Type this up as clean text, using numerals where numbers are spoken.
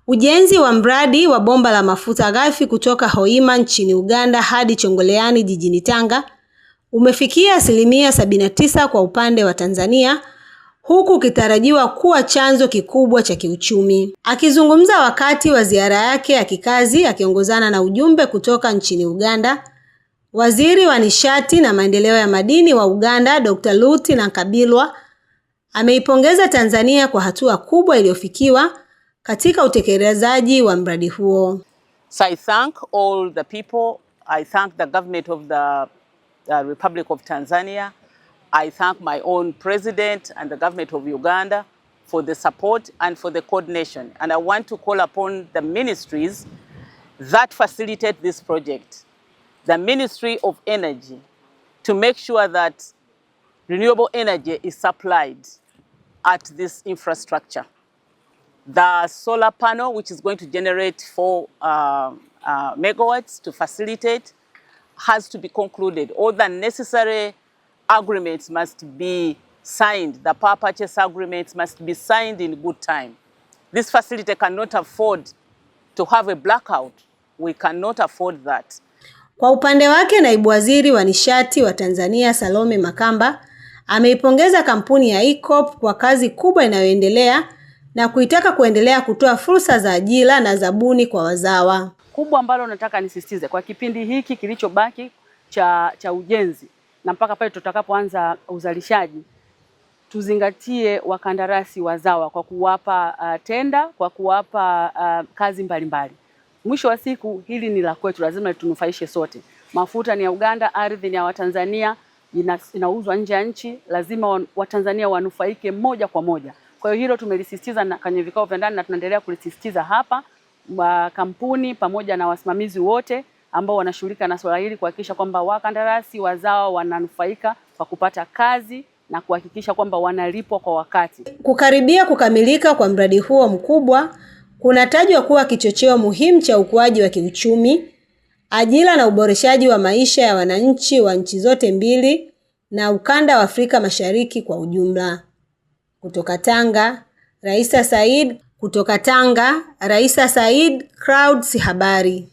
Ujenzi wa mradi wa bomba la mafuta ghafi kutoka Hoima nchini Uganda hadi Chongoleani jijini Tanga umefikia 79% kwa upande wa Tanzania, huku ukitarajiwa kuwa chanzo kikubwa cha kiuchumi. Akizungumza wakati wa ziara yake ya kikazi akiongozana na ujumbe kutoka nchini Uganda, Waziri wa Nishati na Maendeleo ya Madini wa Uganda, Dr. Luti Nankabilwa, ameipongeza Tanzania kwa hatua kubwa iliyofikiwa katika utekelezaji wa mradi huo. So I thank all the people. I thank the government of the Republic of Tanzania. I thank my own president and the government of Uganda for the support and for the coordination. And I want to call upon the ministries that facilitate this project, the Ministry of Energy, to make sure that renewable energy is supplied at this infrastructure. The solar panel, which is going to generate 4 megawatts to facilitate, has to be concluded. All the necessary agreements must be signed. The power purchase agreements must be signed in good time. This facility cannot afford to have a blackout. We cannot afford that. Kwa upande wake, naibu waziri wa nishati wa Tanzania Salome Makamba ameipongeza kampuni ya EACOP kwa kazi kubwa inayoendelea na kuitaka kuendelea kutoa fursa za ajira na zabuni kwa wazawa. Kubwa ambalo nataka nisisitize kwa kipindi hiki kilichobaki cha ujenzi na mpaka pale tutakapoanza uzalishaji, tuzingatie wakandarasi wazawa kwa kuwapa tenda, kwa kuwapa kazi mbalimbali. Mwisho wa siku hili ni la kwetu, lazima tunufaishe sote. Mafuta ni ya Uganda, ardhi ni ya Watanzania, inauzwa nje ya nchi, lazima Watanzania wanufaike moja kwa moja. Kwa hiyo hilo tumelisisitiza kwenye vikao vya ndani na tunaendelea kulisisitiza hapa, kampuni pamoja na wasimamizi wote ambao wanashughulika na swala hili kuhakikisha kwamba wakandarasi wazawa wananufaika kwa kupata kazi na kuhakikisha kwamba wanalipwa kwa wakati. Kukaribia kukamilika kwa mradi huo mkubwa kunatajwa kuwa kichocheo muhimu cha ukuaji wa kiuchumi, ajira na uboreshaji wa maisha ya wananchi wa nchi zote mbili na ukanda wa Afrika Mashariki kwa ujumla. Kutoka Tanga, Raisa Said, Clouds Habari.